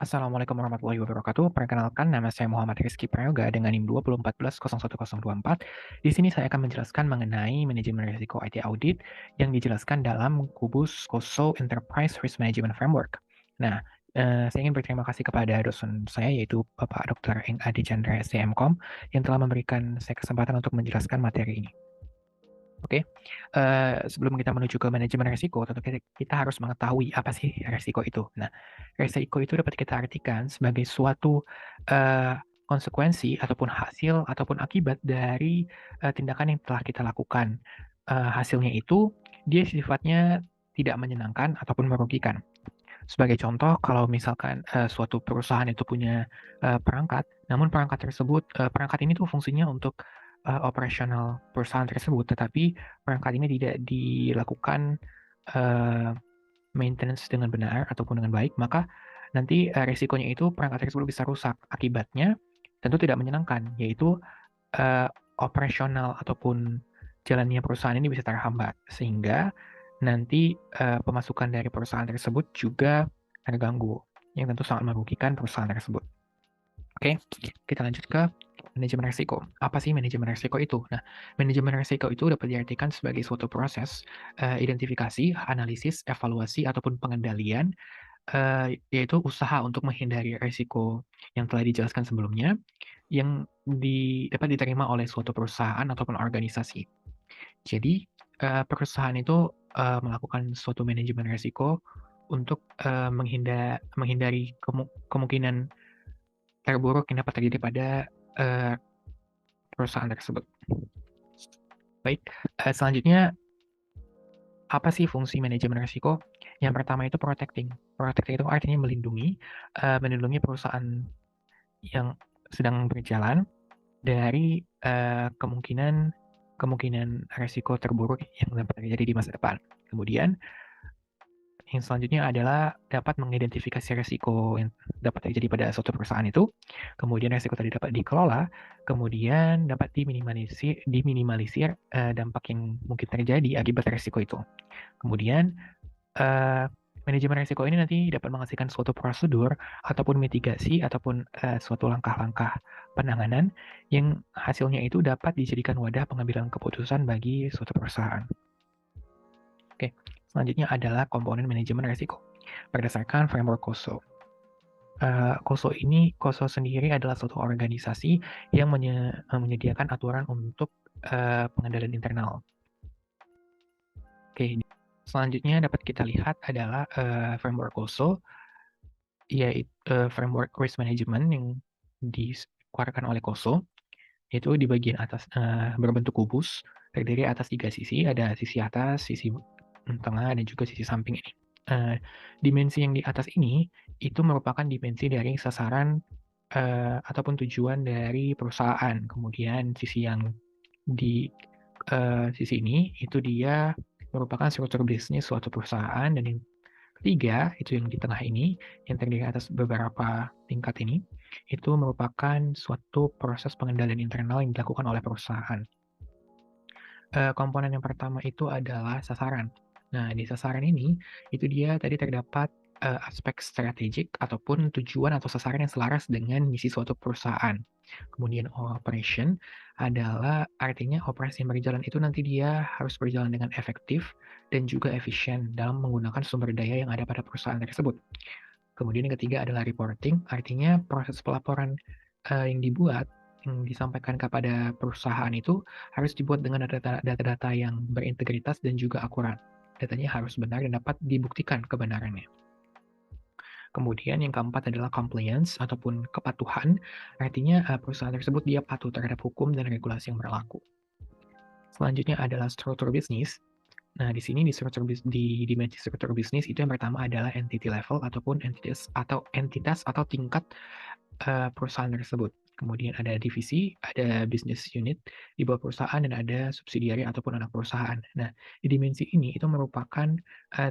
Assalamualaikum warahmatullahi wabarakatuh. Perkenalkan, nama saya Muhammad Rizky Prayoga dengan NIM 2014-01024. Di sini saya akan menjelaskan mengenai manajemen risiko IT audit yang dijelaskan dalam Kubus COSO Enterprise Risk Management Framework. Nah, saya ingin berterima kasih kepada dosen saya, yaitu Bapak Dr. Eng Adi Chandra, SCMkom, yang telah memberikan saya kesempatan untuk menjelaskan materi ini. Oke, sebelum kita menuju ke manajemen risiko, tentu kita harus mengetahui apa sih risiko itu. Nah, risiko itu dapat kita artikan sebagai suatu konsekuensi ataupun hasil ataupun akibat dari tindakan yang telah kita lakukan. Hasilnya itu dia sifatnya tidak menyenangkan ataupun merugikan. Sebagai contoh, kalau misalkan suatu perusahaan itu punya perangkat, namun perangkat ini tuh fungsinya untuk operasional perusahaan tersebut, tetapi perangkat ini tidak dilakukan maintenance dengan benar ataupun dengan baik, maka nanti resikonya itu perangkat tersebut bisa rusak. Akibatnya tentu tidak menyenangkan, yaitu operasional ataupun jalannya perusahaan ini bisa terhambat, sehingga nanti pemasukan dari perusahaan tersebut juga terganggu, yang tentu sangat merugikan perusahaan tersebut. Oke, kita lanjut ke manajemen risiko. Apa sih manajemen risiko itu? Nah, manajemen risiko itu dapat diartikan sebagai suatu proses identifikasi, analisis, evaluasi, ataupun pengendalian, yaitu usaha untuk menghindari risiko yang telah dijelaskan sebelumnya, yang dapat diterima oleh suatu perusahaan ataupun organisasi. Jadi, perusahaan itu melakukan suatu manajemen risiko untuk menghindari kemungkinan terburuk yang dapat terjadi pada perusahaan tersebut. Baik, selanjutnya apa sih fungsi manajemen risiko? Yang pertama itu protecting. Protecting itu artinya melindungi perusahaan yang sedang berjalan dari kemungkinan risiko terburuk yang dapat terjadi di masa depan. Kemudian yang selanjutnya adalah dapat mengidentifikasi risiko yang dapat terjadi pada suatu perusahaan itu, kemudian risiko tadi dapat dikelola, kemudian dapat diminimalisir dampak yang mungkin terjadi akibat risiko itu. Kemudian manajemen risiko ini nanti dapat menghasilkan suatu prosedur ataupun mitigasi ataupun suatu langkah-langkah penanganan yang hasilnya itu dapat dijadikan wadah pengambilan keputusan bagi suatu perusahaan. Oke, selanjutnya adalah komponen manajemen risiko berdasarkan framework COSO. COSO sendiri adalah suatu organisasi yang menyediakan aturan untuk pengendalian internal. Oke, selanjutnya dapat kita lihat adalah framework COSO, yaitu framework risk management yang dikeluarkan oleh COSO, yaitu di bagian atas berbentuk kubus, terdiri atas 3 sisi, ada sisi atas, sisi tengah, dan juga sisi samping ini. Dimensi yang di atas ini itu merupakan dimensi dari sasaran ataupun tujuan dari perusahaan. Kemudian sisi yang di sisi ini itu dia merupakan struktur bisnis suatu perusahaan, dan yang ketiga itu yang di tengah ini yang terdiri atas beberapa tingkat ini itu merupakan suatu proses pengendalian internal yang dilakukan oleh perusahaan. Komponen yang pertama itu adalah sasaran. Nah, di sasaran ini, itu dia tadi terdapat aspek strategik ataupun tujuan atau sasaran yang selaras dengan misi suatu perusahaan. Kemudian operation adalah artinya operasi yang berjalan itu nanti dia harus berjalan dengan efektif dan juga efisien dalam menggunakan sumber daya yang ada pada perusahaan tersebut. Kemudian yang ketiga adalah reporting, artinya proses pelaporan yang disampaikan kepada perusahaan itu harus dibuat dengan data-data yang berintegritas dan juga akurat. Datanya harus benar dan dapat dibuktikan kebenarannya. Kemudian yang keempat adalah compliance ataupun kepatuhan, artinya perusahaan tersebut dia patuh terhadap hukum dan regulasi yang berlaku. Selanjutnya adalah struktur bisnis. Nah, di sini di dimensi struktur bisnis itu yang pertama adalah entity level ataupun entitas atau tingkat perusahaan tersebut. Kemudian ada divisi, ada business unit di bawah perusahaan, dan ada subsidiary ataupun anak perusahaan. Nah, di dimensi ini itu merupakan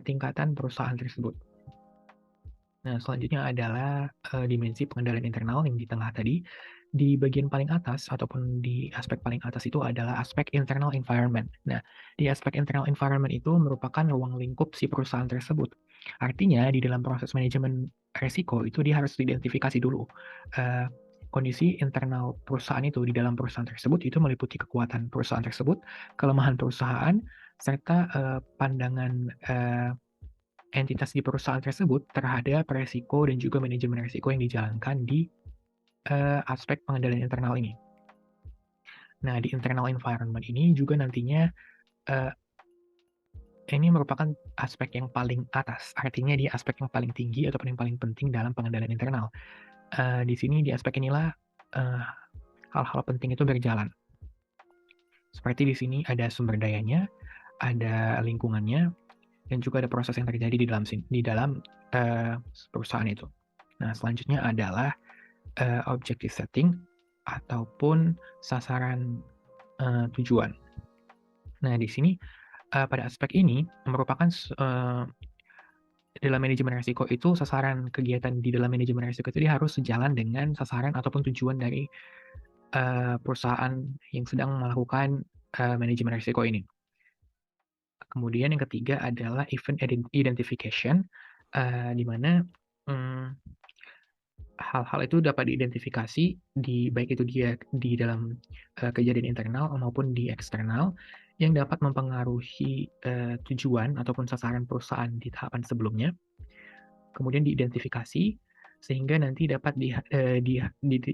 tingkatan perusahaan tersebut. Nah, selanjutnya adalah dimensi pengendalian internal yang di tengah tadi. Di bagian paling atas ataupun di aspek paling atas itu adalah aspek internal environment. Nah, di aspek internal environment itu merupakan ruang lingkup si perusahaan tersebut. Artinya, di dalam proses manajemen resiko itu dia harus diidentifikasi dulu. Kondisi internal perusahaan itu di dalam perusahaan tersebut itu meliputi kekuatan perusahaan tersebut, kelemahan perusahaan, serta pandangan entitas di perusahaan tersebut terhadap resiko dan juga manajemen resiko yang dijalankan di aspek pengendalian internal ini. Nah, di internal environment ini juga nantinya ini merupakan aspek yang paling atas, artinya dia aspek yang paling tinggi ataupun yang paling penting dalam pengendalian internal. Di sini di aspek inilah hal-hal penting itu berjalan. Seperti di sini ada sumber dayanya, ada lingkungannya, dan juga ada proses yang terjadi di dalam perusahaan itu. Nah, selanjutnya adalah objective setting ataupun sasaran tujuan. Nah, di sini pada aspek ini merupakan dalam manajemen risiko itu sasaran kegiatan di dalam manajemen risiko itu dia harus sejalan dengan sasaran ataupun tujuan dari perusahaan yang sedang melakukan manajemen risiko ini. Kemudian yang ketiga adalah event identification, di mana hal-hal itu dapat diidentifikasi baik itu dia di dalam kejadian internal maupun di eksternal yang dapat mempengaruhi tujuan ataupun sasaran perusahaan di tahapan sebelumnya. Kemudian diidentifikasi sehingga nanti dapat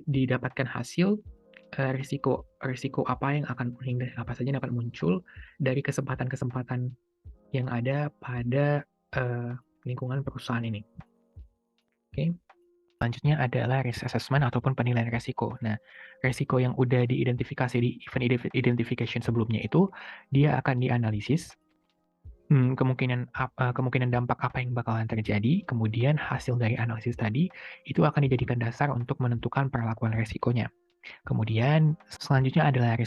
didapatkan hasil risiko apa saja yang dapat muncul dari kesempatan-kesempatan yang ada pada lingkungan perusahaan ini. Oke. Selanjutnya adalah risk assessment ataupun penilaian resiko. Nah, resiko yang udah diidentifikasi di event identification sebelumnya itu, dia akan dianalisis, kemungkinan dampak apa yang bakalan terjadi, kemudian hasil dari analisis tadi, itu akan dijadikan dasar untuk menentukan perlakuan resikonya. Kemudian selanjutnya adalah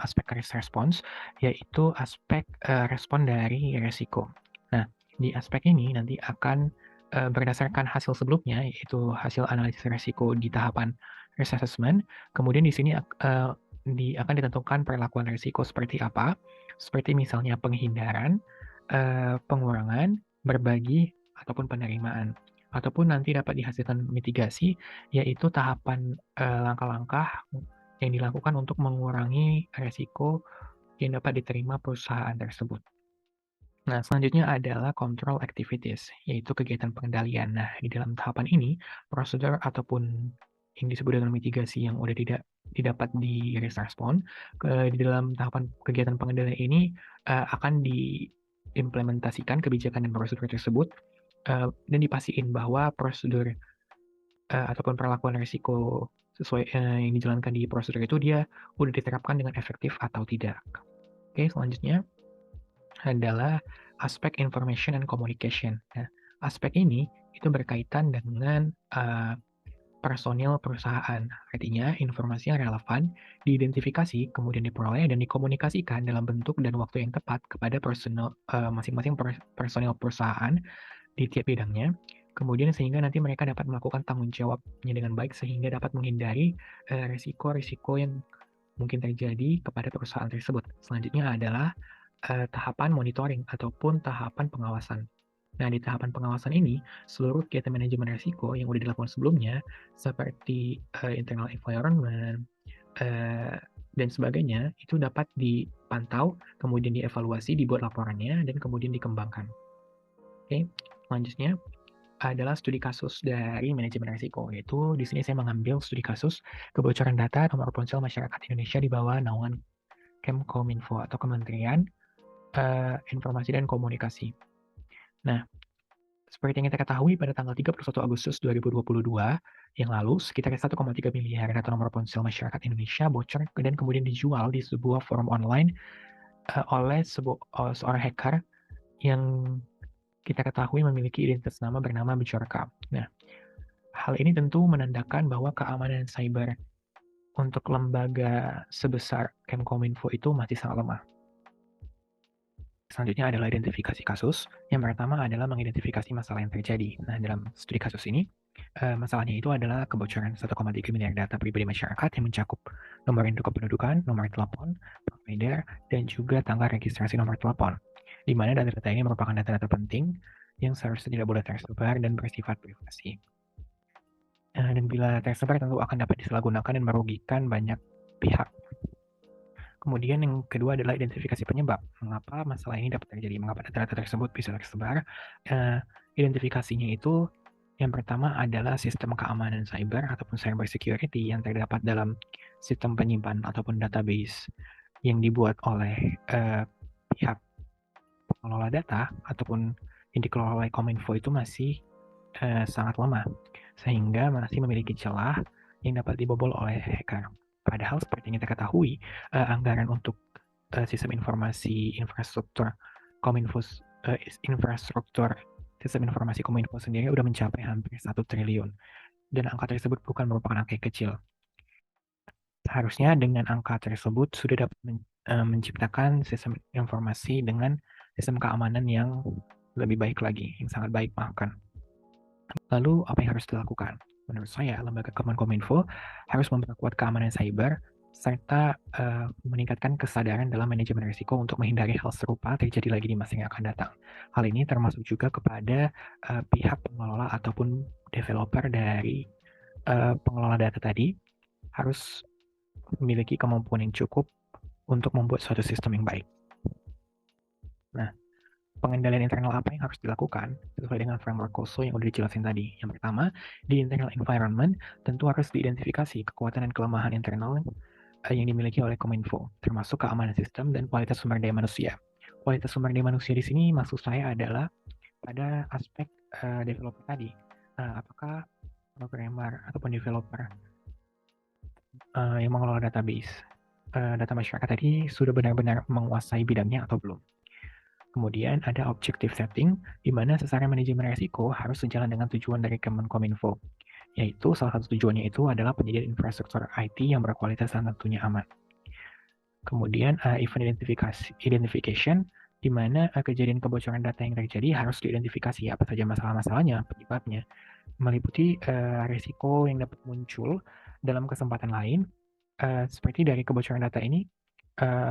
aspek risk response, yaitu aspek respon dari resiko. Nah, di aspek ini nanti akan berdasarkan hasil sebelumnya, yaitu hasil analisis resiko di tahapan risk assessment, kemudian di sini akan ditentukan perlakuan resiko seperti apa, seperti misalnya penghindaran, pengurangan, berbagi, ataupun penerimaan. Ataupun nanti dapat dihasilkan mitigasi, yaitu tahapan langkah-langkah yang dilakukan untuk mengurangi resiko yang dapat diterima perusahaan tersebut. Nah, selanjutnya adalah control activities, yaitu kegiatan pengendalian. Nah, di dalam tahapan ini, prosedur ataupun yang disebut dengan mitigasi yang udah tidak didapat di risk response, di dalam tahapan kegiatan pengendalian ini akan diimplementasikan kebijakan dan prosedur tersebut, dan dipastiin bahwa prosedur ataupun perlakuan risiko sesuai yang dijalankan di prosedur itu dia udah diterapkan dengan efektif atau tidak. Oke, selanjutnya adalah aspek information and communication. Nah, aspek ini itu berkaitan dengan personil perusahaan. Artinya, informasi yang relevan diidentifikasi, kemudian diperoleh dan dikomunikasikan dalam bentuk dan waktu yang tepat kepada masing-masing personil perusahaan di tiap bidangnya. Kemudian sehingga nanti mereka dapat melakukan tanggung jawabnya dengan baik sehingga dapat menghindari risiko-risiko yang mungkin terjadi kepada perusahaan tersebut. Selanjutnya adalah tahapan monitoring ataupun tahapan pengawasan. Nah, di tahapan pengawasan ini, seluruh kegiatan manajemen risiko yang sudah dilakukan sebelumnya, seperti internal environment, dan sebagainya, itu dapat dipantau, kemudian dievaluasi, dibuat laporannya, dan kemudian dikembangkan. Oke, selanjutnya adalah studi kasus dari manajemen risiko, yaitu di sini saya mengambil studi kasus kebocoran data nomor ponsel masyarakat Indonesia di bawah naungan Kemkominfo atau Kementerian Informasi dan Komunikasi. Nah, seperti yang kita ketahui pada tanggal 31 Agustus 2022 yang lalu, sekitar 1,3 miliar data nomor ponsel masyarakat Indonesia bocor dan kemudian dijual di sebuah forum online oleh seorang hacker yang kita ketahui memiliki identitas nama bernama Bjorka. Nah, hal ini tentu menandakan bahwa keamanan cyber untuk lembaga sebesar Kemkominfo itu masih sangat lemah. Selanjutnya adalah identifikasi kasus. Yang pertama adalah mengidentifikasi masalah yang terjadi. Nah, dalam studi kasus ini, masalahnya itu adalah kebocoran 1,3 miliar data pribadi masyarakat yang mencakup nomor induk kependudukan, nomor telepon, provider, dan juga tanggal registrasi nomor telepon. Di mana data-data ini merupakan data-data penting yang seharusnya tidak boleh tersebar dan bersifat privasi. Dan bila tersebar tentu akan dapat disalahgunakan dan merugikan banyak pihak. Kemudian yang kedua adalah identifikasi penyebab. Mengapa masalah ini dapat terjadi? Mengapa data-data tersebut bisa tersebar? Identifikasinya itu yang pertama adalah sistem keamanan cyber ataupun cyber security yang terdapat dalam sistem penyimpan ataupun database yang dibuat oleh pihak pengelola data ataupun yang dikelola oleh Kominfo itu masih sangat lemah, sehingga masih memiliki celah yang dapat dibobol oleh hacker. Padahal seperti yang kita ketahui, anggaran untuk sistem informasi infrastruktur Kominfo, infrastruktur sistem informasi Kominfo sendiri udah mencapai hampir 1 triliun. Dan angka tersebut bukan merupakan angka yang kecil. Seharusnya dengan angka tersebut sudah dapat menciptakan sistem informasi dengan sistem keamanan yang lebih baik lagi, yang sangat baik bahkan. Lalu apa yang harus dilakukan? Menurut saya, lembaga Kemenkominfo harus memperkuat keamanan cyber serta meningkatkan kesadaran dalam manajemen risiko untuk menghindari hal serupa terjadi lagi di masa yang akan datang. Hal ini termasuk juga kepada pihak pengelola ataupun developer dari pengelola data tadi harus memiliki kemampuan yang cukup untuk membuat suatu sistem yang baik. Nah, pengendalian internal apa yang harus dilakukan sesuai dengan framework COSO yang udah dijelasin tadi. Yang pertama, di internal environment tentu harus diidentifikasi kekuatan dan kelemahan internal yang dimiliki oleh Kominfo, termasuk keamanan sistem dan kualitas sumber daya manusia. Kualitas sumber daya manusia di sini maksud saya adalah pada aspek developer tadi. Apakah programmer ataupun developer yang mengelola database data masyarakat tadi sudah benar-benar menguasai bidangnya atau belum. Kemudian ada objective setting, di mana sasaran manajemen risiko harus sejalan dengan tujuan dari Kemenkominfo, yaitu salah satu tujuannya itu adalah penyediaan infrastruktur IT yang berkualitas dan tentunya aman. Kemudian event identification, di mana kejadian kebocoran data yang terjadi harus diidentifikasi apa saja masalah-masalahnya, penyebabnya, meliputi risiko yang dapat muncul dalam kesempatan lain, seperti dari kebocoran data ini,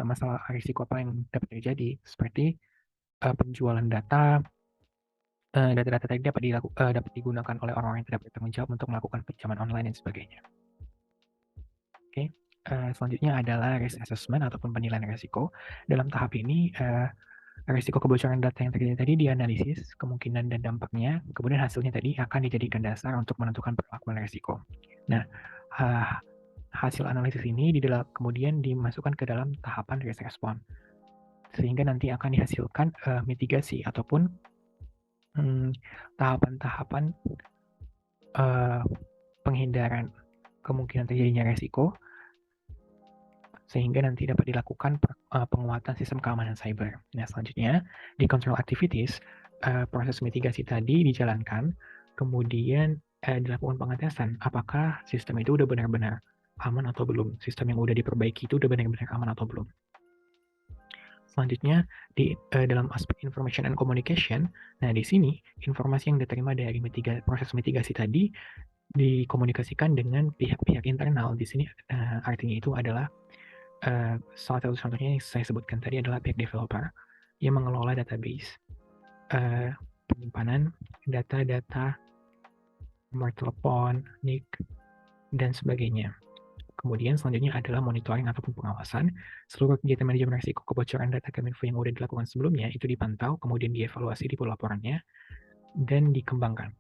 masalah risiko apa yang dapat terjadi, seperti penjualan data tadi dapat digunakan oleh orang-orang yang tidak bertanggung jawab untuk melakukan pinjaman online dan sebagainya. Oke, selanjutnya adalah risk assessment ataupun penilaian risiko. Dalam tahap ini, risiko kebocoran data yang terjadi tadi dianalisis kemungkinan dan dampaknya, kemudian hasilnya tadi akan dijadikan dasar untuk menentukan perlakuan risiko. Nah, hasil analisis ini kemudian dimasukkan ke dalam tahapan risk response, sehingga nanti akan dihasilkan mitigasi ataupun tahapan-tahapan penghindaran kemungkinan terjadinya resiko, sehingga nanti dapat dilakukan penguatan sistem keamanan cyber. Nah, selanjutnya di control activities, proses mitigasi tadi dijalankan, kemudian dilakukan pengetesan apakah sistem itu udah benar-benar aman atau belum, sistem yang udah diperbaiki itu udah benar-benar aman atau belum. Selanjutnya di dalam aspek information and communication, nah di sini informasi yang diterima dari proses mitigasi tadi dikomunikasikan dengan pihak-pihak internal. Di sini artinya itu adalah salah satu contohnya yang saya sebutkan tadi adalah pihak developer yang mengelola database, penyimpanan data-data, nomor telepon, NIK, dan sebagainya. Kemudian selanjutnya adalah monitoring ataupun pengawasan. Seluruh kegiatan manajemen risiko kebocoran data Kominfo yang sudah dilakukan sebelumnya itu dipantau, kemudian dievaluasi di laporannya, dan dikembangkan.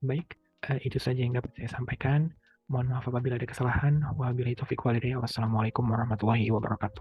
Baik, itu saja yang dapat saya sampaikan. Mohon maaf apabila ada kesalahan. Wabillahi taufiq wal hidayah. Wassalamualaikum warahmatullahi wabarakatuh.